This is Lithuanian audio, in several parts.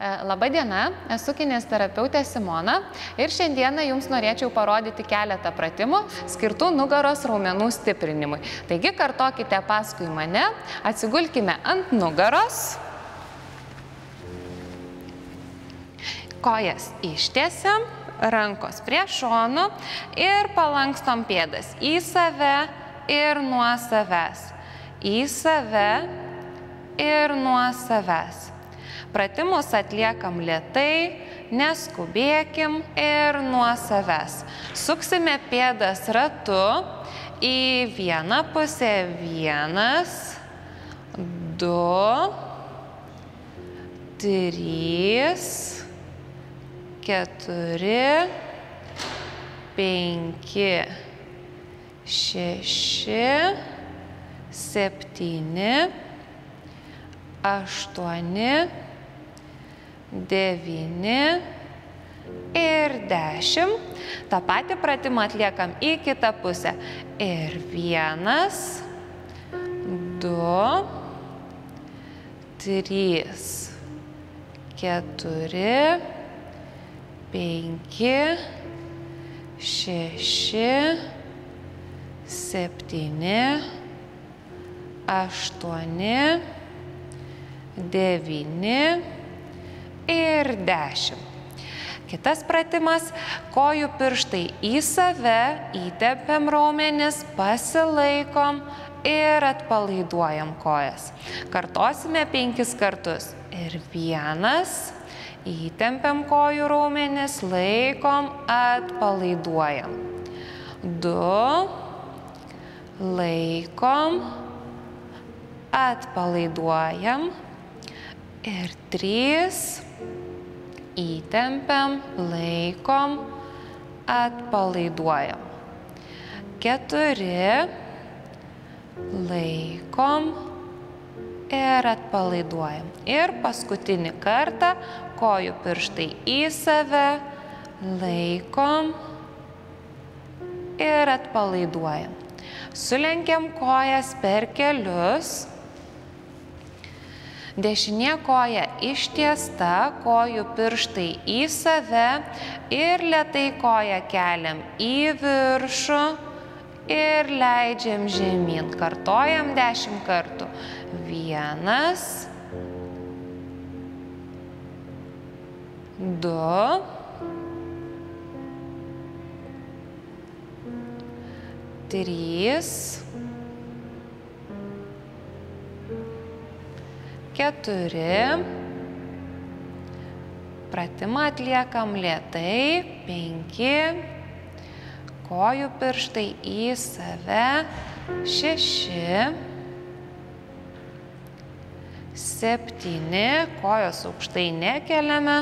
Labą dieną, esu kineziterapeutė Simona ir šiandieną jums norėčiau parodyti keletą pratimų skirtų nugaros raumenų stiprinimui. Taigi kartokite paskui mane, atsigulkime ant nugaros, kojas ištiesiam, rankos prie šonų ir palankstom pėdas į save ir nuo savęs, į save ir nuo savęs. Pratimus atliekam lėtai, neskubėkim ir nuo savęs. Suksime pėdas ratu į vieną pusę. 1, 2, 3, 4, 5, 6, 7, 8, 9 ir 10. Ta patį pratimą atliekam į kitą pusę. Ir 1, 2, 3, 4, 5, 6, 7, 8, 9 ir 10. Kitas pratimas – kojų pirštai į save, įtempiam raumenis, pasilaikom ir atpalaiduojam kojas. Kartosime 5 kartus. Ir 1, įtempiam kojų raumenis, laikom, atpalaiduojam. 2, laikom, atpalaiduojam. Ir 3, įtempiam, laikom, atpalaiduojam. 4, laikom ir atpalaiduojam. Ir paskutinį kartą kojų pirštai į save, laikom ir atpalaiduojam. Sulenkiam kojas per kelius. Dešinė koja ištiesta, kojų pirštai į save ir lėtai koją keliam į viršų ir leidžiam žemyn. Kartojam 10 kartų. 1, 2, 3, 4. Pratimą atliekam lėtai. 5. Kojų pirštai į save. 6. 7. Kojos aukštai nekeliame.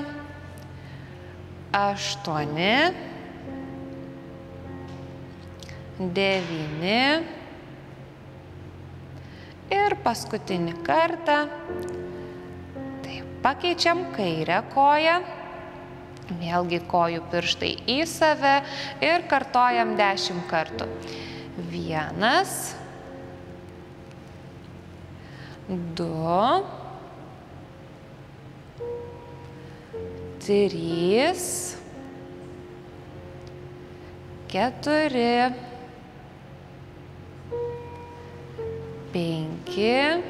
8. 9. Ir paskutinį kartą. Taip, pakeičiam kairę koją. Vėlgi kojų pirštai į save ir kartojam 10 kartų. 1, 2, 3, 4, 5,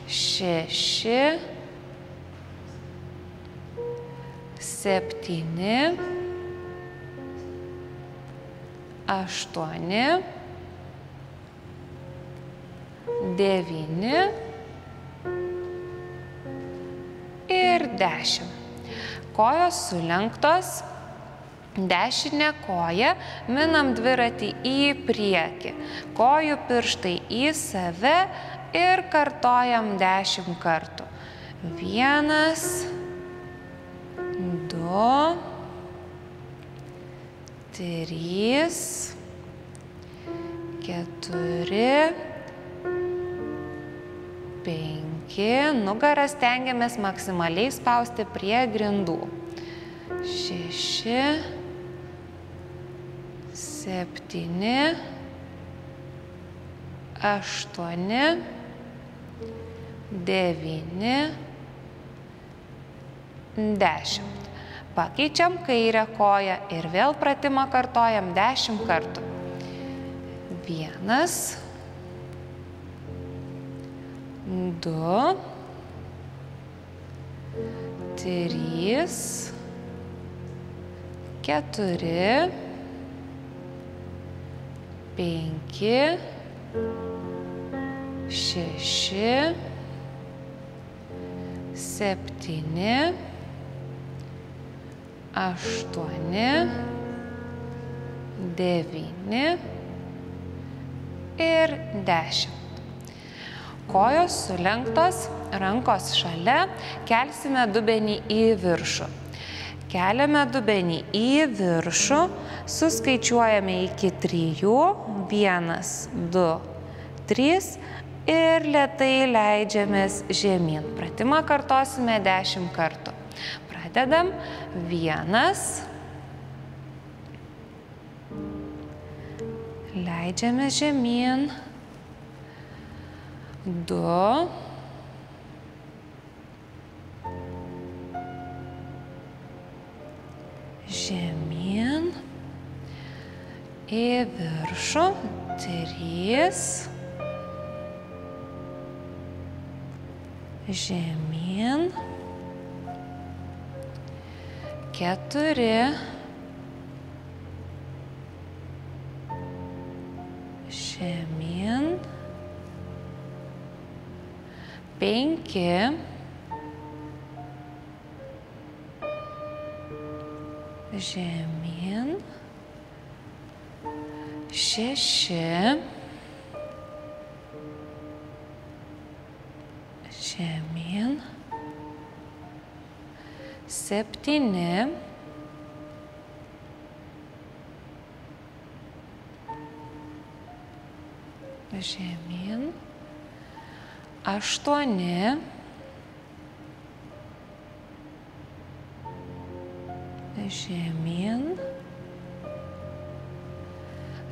6, 7, 8, 9 ir 10. Kojos sulenktos. Dešinę koją minam dviratį į priekį. Kojų pirštai į save ir kartojam 10 kartų. 1, 2, 3, 4, 5. Nugarą stengiamės maksimaliai spausti prie grindų. 6, 7, 8, 9 10. Pakeičiam kairę koją ir vėl pratimą kartojam 10 kartų. 1, 2, 3, 4, 5, 6, 7, 8, 9 ir 10. Kojos sulenktos, rankos šalia, kelsime dubenį į viršų. Keliame dubenį į viršų, suskaičiuojame iki 3, 1, 2, 3 ir lėtai leidžiamės žemyn. Pratimą kartosime 10 kartų. Pradedam. 1. Leidžiamės žemyn. 2. 3. Žemyn. Į viršų. 3. Žemyn. 4. Žemyn. 5. Žemyn. 6. Žemyn. 7. Žemyn. 8. Žemyn.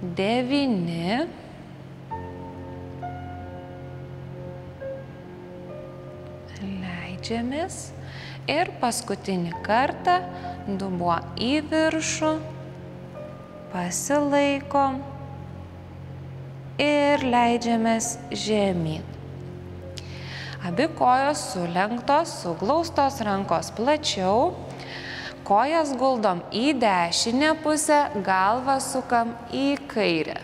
9. Leidžiamės. Ir paskutinį kartą dubuo į viršų, pasilaikom ir leidžiamės žemyn. Abi kojos sulenktos, suglaustos, rankos plačiau. Kojas guldom į dešinę pusę, galvą sukam į kairę.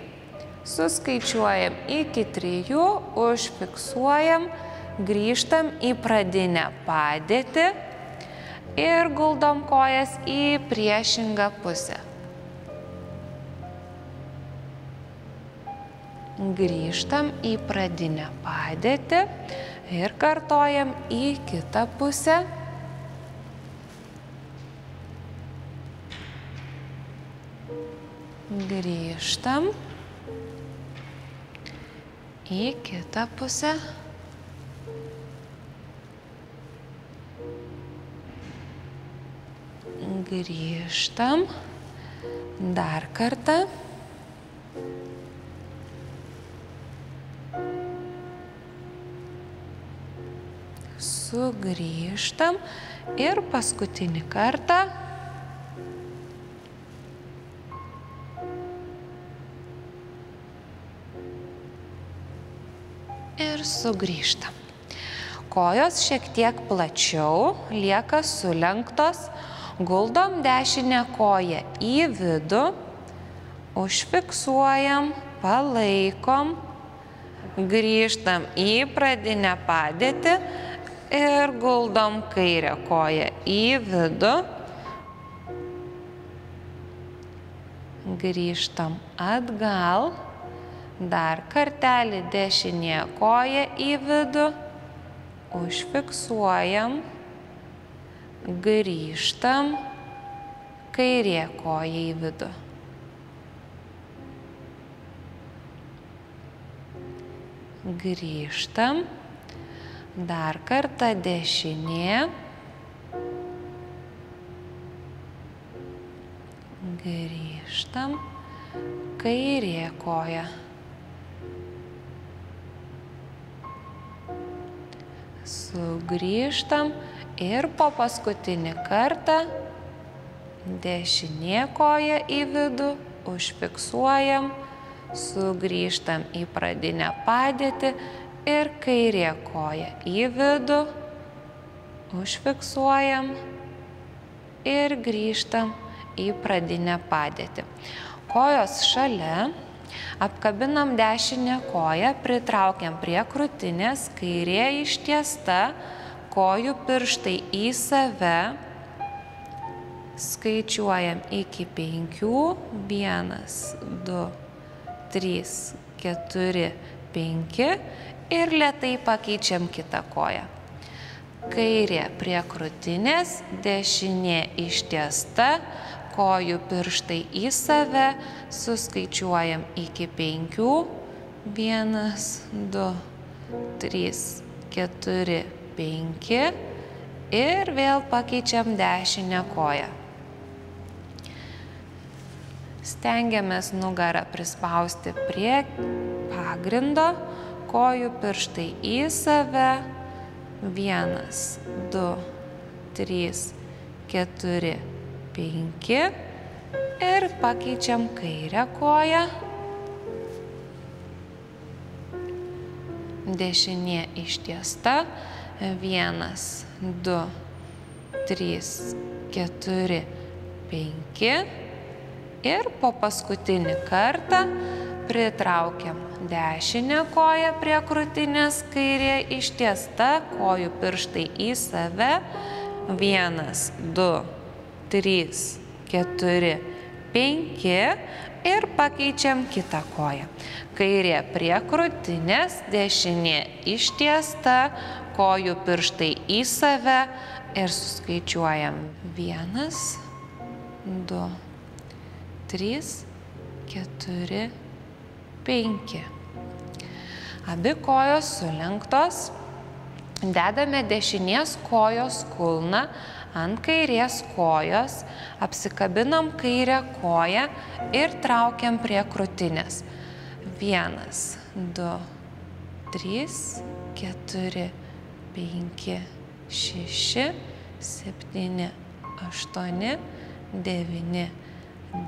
Suskaičiuojam iki 3, užfiksuojam, grįžtam į pradinę padėtį ir guldom kojas į priešingą pusę. Grįžtam į pradinę padėtį ir kartojam į kitą pusę. Grįžtam į kitą pusę. Grįžtam. Dar kartą. Sugrįžtam ir paskutinį kartą. Ir sugrįžtam. Kojos šiek tiek plačiau, lieka sulenktos. Guldom dešinę koją į vidų, užfiksuojam, palaikom, grįžtam į pradinę padėtį ir guldom kairę koją į vidų, grįžtam atgal, dar kartelį dešinė koja į vidų, užfiksuojam, grįžtam, kairė koja į vidų. Grįžtam, dar kartą dešinė, grįžtam, kairė koja. Sugrįžtam Ir po paskutinį kartą dešinė koja į vidų, užfiksuojam, sugrįžtam į pradinę padėtį ir kairė koja į vidų, užfiksuojam ir grįžtam į pradinę padėtį. Kojos šalia, apkabinam dešinę koją, pritraukiam prie krūtinės, kairė ištiesta, kojų pirštai į save, skaičiuojam iki 5, 1, 2, 3, 4, 5 ir lėtai pakeičiam kitą koją. Kairė prie krūtinės, dešinė ištiesta, kojų pirštai į save, suskaičiuojam iki 5, 1, 2, 3, 4, 5 ir vėl pakeičiam dešinę koją. Stengiamės nugarą prispausti prie pagrindo, kojų pirštai į save, 1, 2, 3, 4, 5 ir pakeičiam kairę koją. Dešinė ištiesta, 1, 2, 3, 4, 5 ir po paskutinį kartą pritraukiam dešinę koją prie krūtinės, kairė ištiesta, kojų pirštai į save, 1, 2, 3, 4, 5 ir pakeičiam kitą koją. Kairė prie krūtinės, dešinė ištiesta, kojų pirštai į save ir suskaičiuojam 1, 2, 3, 4, 5. Abi kojos sulenktos, dedame dešinės kojos kulną ant kairės kojos, apsikabinam kairę koją ir traukiam prie krūtinės. 1, 2, 3, 4, 5, 6, 7, 8, 9,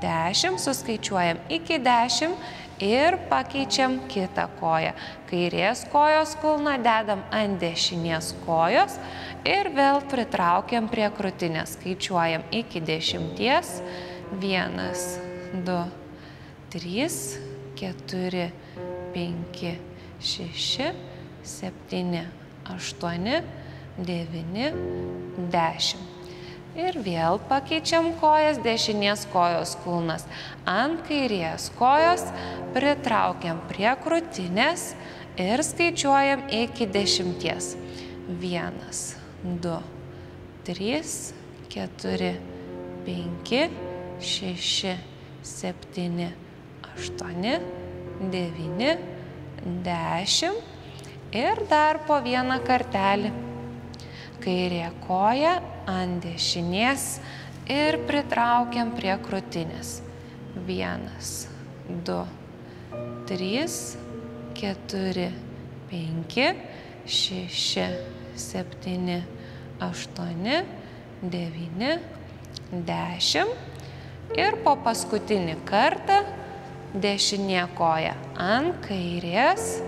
10. Suskaičiuojam iki 10 ir pakeičiam kitą koją. Kairės kojos kulną dedam ant dešinės kojos ir vėl pritraukiam prie krūtinės. Skaičiuojam iki 10. 1, 2, 3, 4, 5, 6, 7, 8, 9, 10. Ir vėl pakeičiam kojas, dešinės kojos kulnas ant kairės kojos, pritraukiam prie krūtinės ir skaičiuojam iki 10. 1, 2, 3, 4, 5, 6, 7, 8, 9, 10 ir dar po vieną kartelį. Kairė koja ant dešinės ir pritraukiam prie krūtinės. 1, 2, 3, 4, 5, 6, 7, 8, 9, 10 ir po paskutinį kartą dešinė koja ant kairės,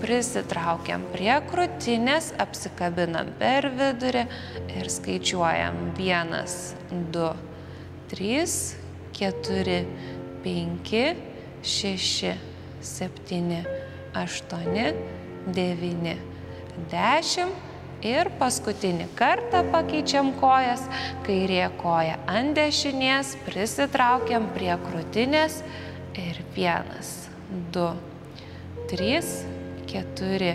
prisitraukiam prie krūtinės, apsikabinam per vidurį ir skaičiuojam 1, 2, 3, 4, 5, 6, 7, 8, 9, 10 ir paskutinį kartą pakeičiam kojas, kairė koja ant dešinės, prisitraukiam prie krūtinės ir 1, 2, 3, 4,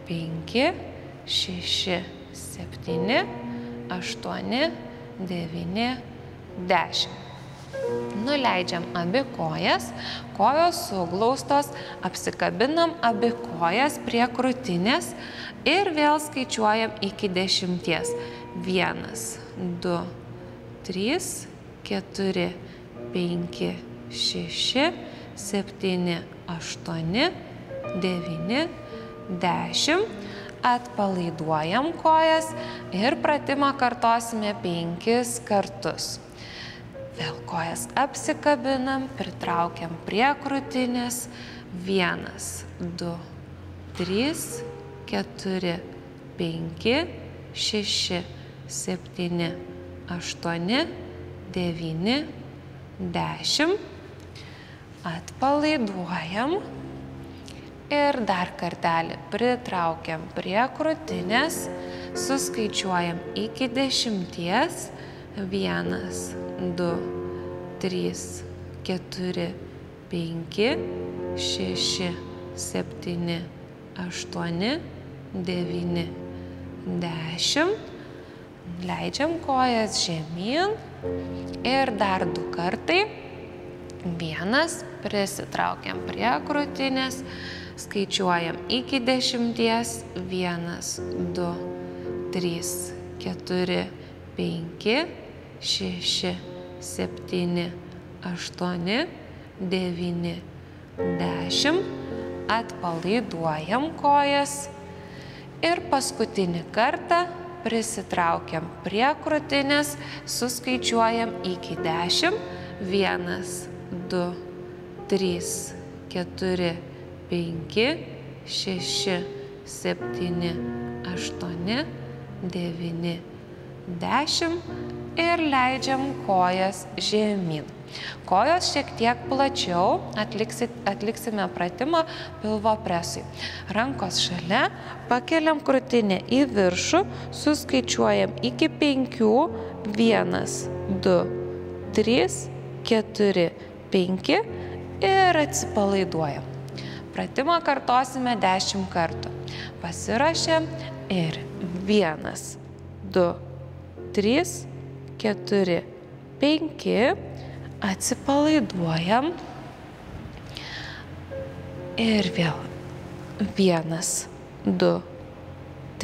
5, 6, 7, 8, 9, 10. Nuleidžiam abi kojas, kojos suglaustos, apsikabinam abi kojas prie krūtinės ir vėl skaičiuojam iki 10. 1, 2, 3, 4, 5, 6, 7, 8, 9, 10. atpalaiduojam kojas ir pratimą kartosime 5 kartus. Vėl kojas apsikabinam, pritraukiam prie krūtinės. 1, 2, 3, 4, 5, 6, 7, 8, 9, 10. Atpalaiduojam. Ir dar kartelį pritraukiam prie krūtinės, suskaičiuojam iki 10. 1, 2, 3, 4, 5, 6, 7, 8, 9, 10. Leidžiam kojas žemyn ir dar 2 kartai. 1, prisitraukiam prie krūtinės, skaičiuojam iki 10. 1, 2, 3, 4, 5, 6, 7, 8, 9, 10. Atpalaiduojam kojas ir paskutinį kartą prisitraukiam prie krūtinės, suskaičiuojam iki 10. 1, 2, 3, 4, 5, 6, 7, 8, 9, 10 ir leidžiam kojas žemyn. Kojos šiek tiek plačiau, atliksime pratimą pilvo presui. Rankos šalia, pakeliam krūtinę į viršų, suskaičiuojam iki 5, 1, 2, 3, 4, 5 ir atsipalaiduojam. Pratimą kartosime 10 kartų. Pasiruošėm ir 1, 2, 3, 4, 5, atsipalaiduojam ir vėl 1, 2,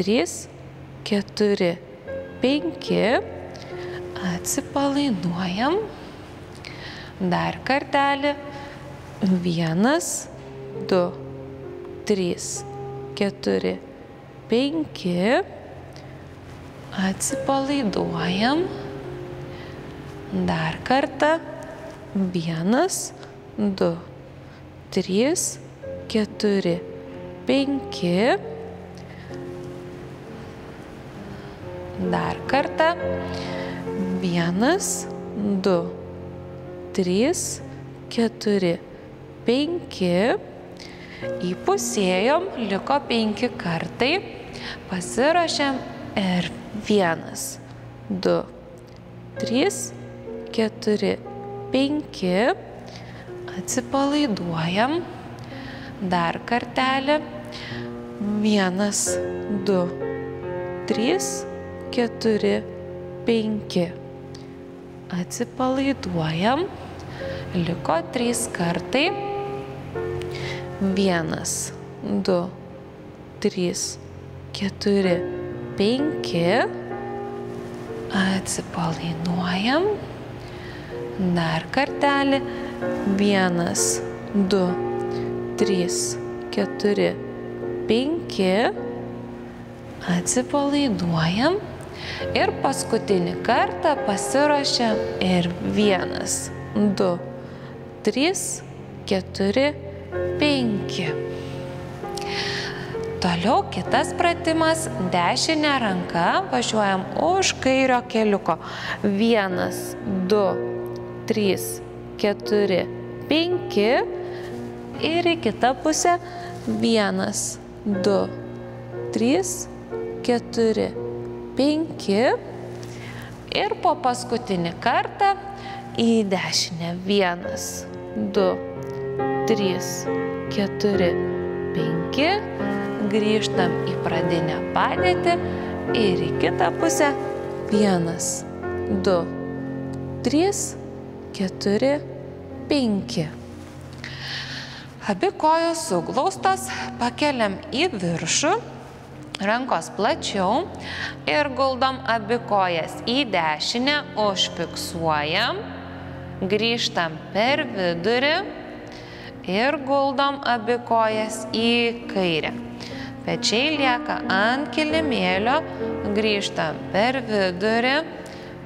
3, 4, 5, atsipalaiduojam, dar kartelį, 1, 2, 3, 4, 5, atsipalaiduojam, dar kartą, 1, 2, 3, 4, 5, dar kartą, 1, 2, 3, 4, 5, įpusėjom, liko 5 kartai, pasiruošėm ir 1, 2, 3, 4, 5, atsipalaiduojam, dar kartelį, 1, 2, 3, 4, 5, atsipalaiduojam, liko 3 kartai, 1, 2, 3, 4, 5, atsipalaiduojam, dar kartelį, 1, 2, 3, 4, 5, atsipalaiduojam ir paskutinį kartą pasiruošiam ir 1, 2, 3, 4, 5. Toliau kitas pratimas, dešinė ranka, važiuojam už kairio keliuko. 1, 2, 3, 4, 5 ir į kitą pusę. 1, 2, 3, 4, 5 ir po paskutinį kartą į dešinę. 1, 2, 3, 4, 5. Grįžtam į pradinę padėtį ir į kitą pusę. 1, 2, 3, 4, 5. Abi kojos suglaustos, pakeliam į viršų, rankos plačiau ir guldom abi kojas į dešinę, užfiksuojam, grįžtam per vidurį ir guldom abi kojas į kairę. pečiai lieka ant kilimėlio, grįžtam per vidurį,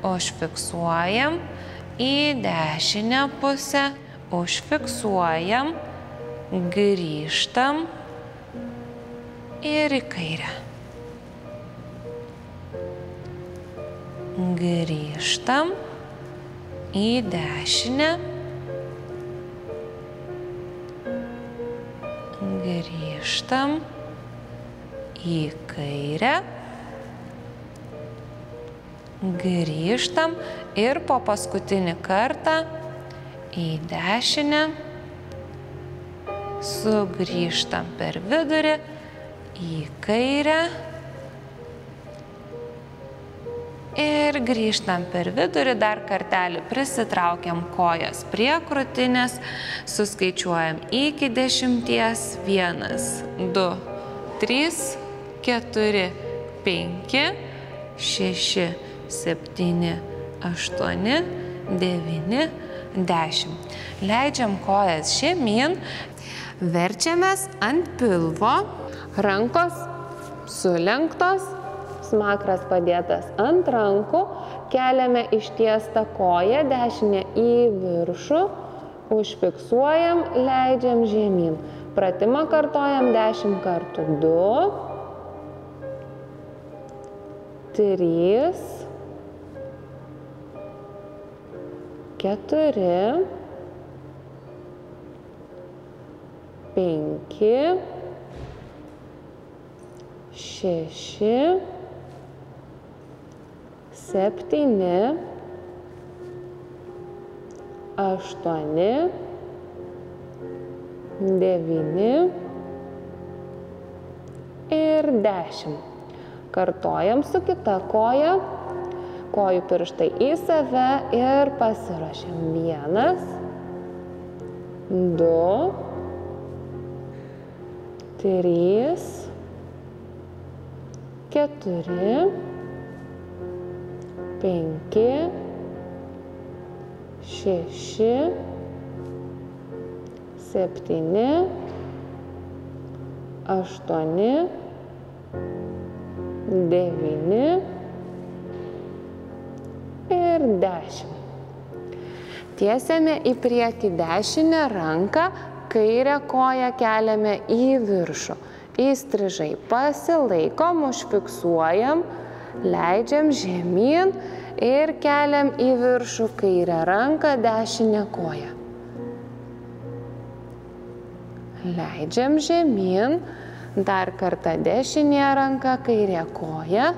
užfiksuojam į dešinę pusę, užfiksuojam, grįžtam ir į kairę. Grįžtam į dešinę, grįžtam į kairę, grįžtam ir po paskutinį kartą į dešinę, sugrįžtam per vidurį, į kairę ir grįžtam per vidurį, dar kartelį prisitraukiam kojas prie krūtinės, suskaičiuojam iki 10, 1, 2, 3, 4, 5, 6, 7, 8, 9, 10. Leidžiam kojas žemyn, verčiamės ant pilvo, rankos sulenktos, smakras padėtas ant rankų, keliame ištiestą koją, dešinę į viršų, užfiksuojam, leidžiam žemyn. Pratimą kartojam 10 kartų. 2, 3, 4, 5, 6, 7, 8, 9 ir 10. Kartojam su kita koja, kojų pirštai į save ir pasiruošiam. 1, 2, 3, 4, 5, 6, 7, 8, 9 ir 10. Tiesiame į priekį dešinę ranką, kairę koją keliame į viršų. Įstrižai pasilaikom, užfiksuojam, leidžiam žemyn ir keliam į viršų kairę ranką, dešinę koją. Leidžiam žemyn, dar kartą dešinė ranka, kairė koja,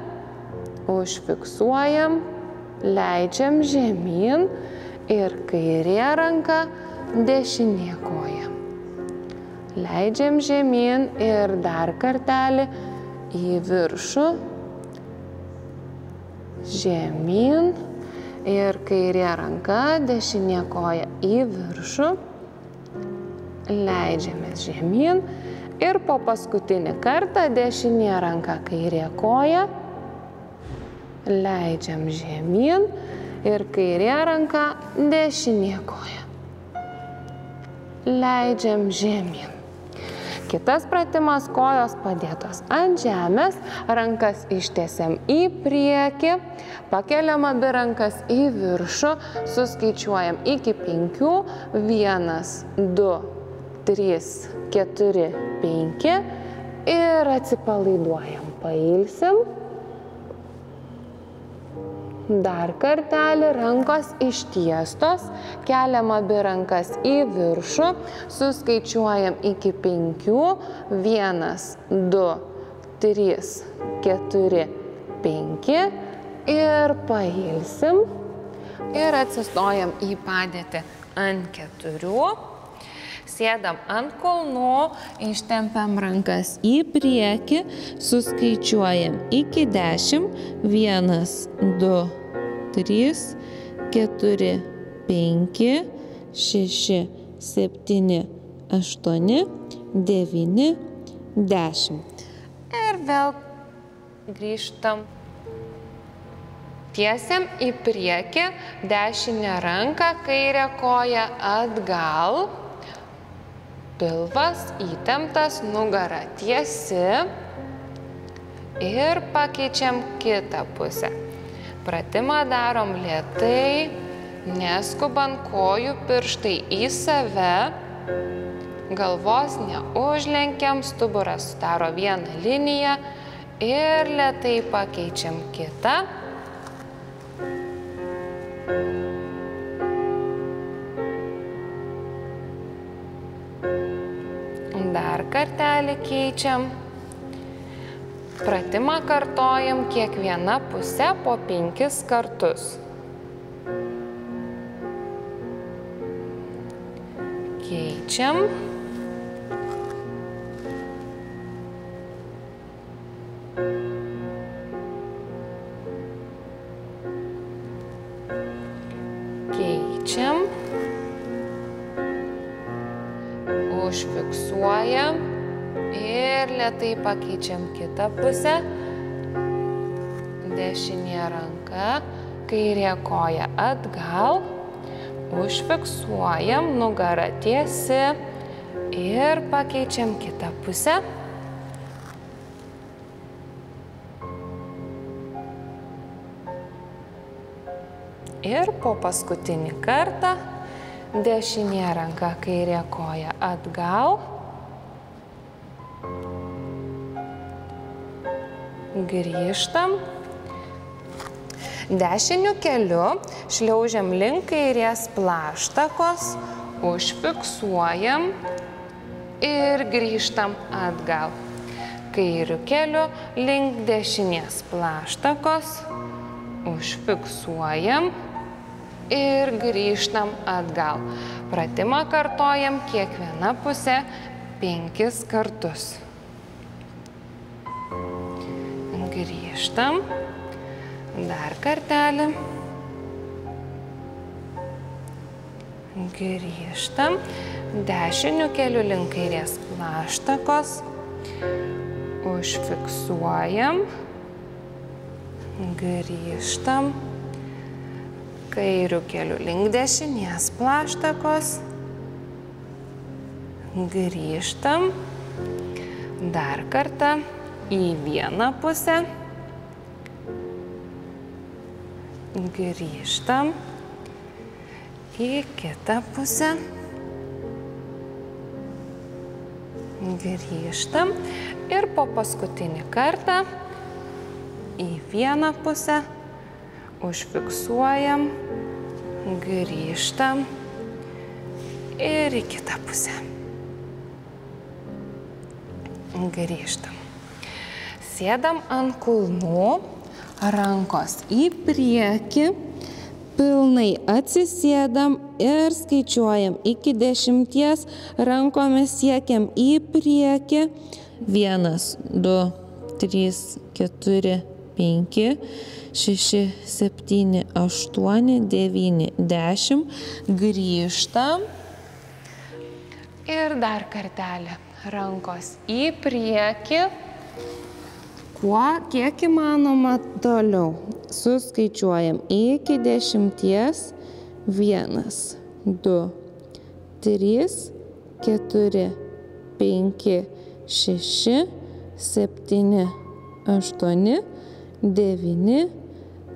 užfiksuojam, leidžiam žemyn ir kairė ranka, dešinė koja. Leidžiam žemyn ir dar kartelį į viršų, žemyn ir kairė ranka, dešinė koja į viršų, leidžiamės žemyn ir po paskutinį kartą dešinė ranka, kairė koja, leidžiam žemyn ir kairė ranka, dešinė koja. Leidžiam žemyn. Kitas pratimas, kojos padėtos ant žemės, rankas ištiesiam į priekį, pakeliam abi rankas į viršų, suskaičiuojam iki 5, 1, 2, 3, 4, 5 ir atsipalaiduojam, pailsim. Dar kartelį, rankos ištiestos, keliam abi rankas į viršų, suskaičiuojam iki 5, 1, 2, 3, 4, 5 ir pailsim ir atsistojam į padėtį ant 4. Sėdam ant kulnų, ištempiam rankas į priekį, suskaičiuojam iki 10, 1, 2, 3, 4, 5, 6, 7, 8, 9, 10. Ir vėl grįžtam. Tiesiam į priekį, dešinę ranką, kairę koją atgal. Pilvas įtemptas, nugara tiesi, ir pakeičiam kitą pusę. Pratimą darom lėtai, neskubant, kojų pirštai į save, galvos neužlenkiam, stuburas sudaro vieną liniją ir lėtai pakeičiam kitą. Dar kartelį keičiam. Pratimą kartojam kiekvieną pusę po 5 kartus. Keičiam. Keičiam. Užfiksuojam ir lėtai pakeičiam kitą pusę. Dešinė ranka, kairė koja atgal. Užfiksuojam, nugara tiesi ir pakeičiam kitą pusę. Ir po paskutinį kartą dešinė ranka, kairė koja atgal. Grįžtam. Dešiniu keliu šliaužiam link kairės plaštakos, užfiksuojam ir grįžtam atgal. Kairiu keliu link dešinės plaštakos, užfiksuojam ir grįžtam atgal. Pratimą kartojam kiekvieną pusę 5 kartus. Grįžtam. Dar kartelį. Grįžtam. Dešiniu keliu link kairės plaštakos. Užfiksuojam. Grįžtam. Kairiu keliu link dešinės plaštakos. Grįžtam. Dar kartą į vieną pusę. Grįžtam. Į kitą pusę. Grįžtam. Ir po paskutinį kartą į vieną pusę. Užfiksuojam, grįžtam ir į kitą pusę. Grįžtam. Sėdam ant kulnų, rankos į priekį, pilnai atsisėdam ir skaičiuojam iki 10, rankomis siekiam į priekį. 1, 2, 3, 4, 5, 6, 7, 8, 9, 10. Grįžtam. Ir dar kartelį. Rankos į priekį. Kiek įmanoma toliau. Suskaičiuojam iki 10. 1, 2, 3, 4, 5, 6, 7, 8, 9,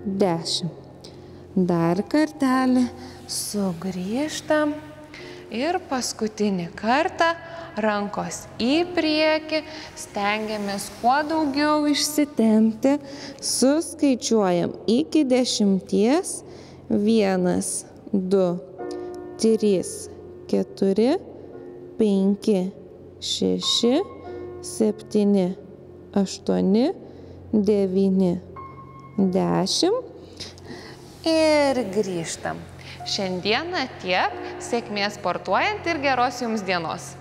10. Dar kartelį sugrįžtam ir paskutinį kartą rankos į priekį, stengiamės kuo daugiau išsitempti, suskaičiuojam iki 10. 1, 2, 3, 4, 5, 6, 7, 8, 9, 10 ir grįžtam. Šiandieną tiek, sėkmės sportuojant ir geros jums dienos.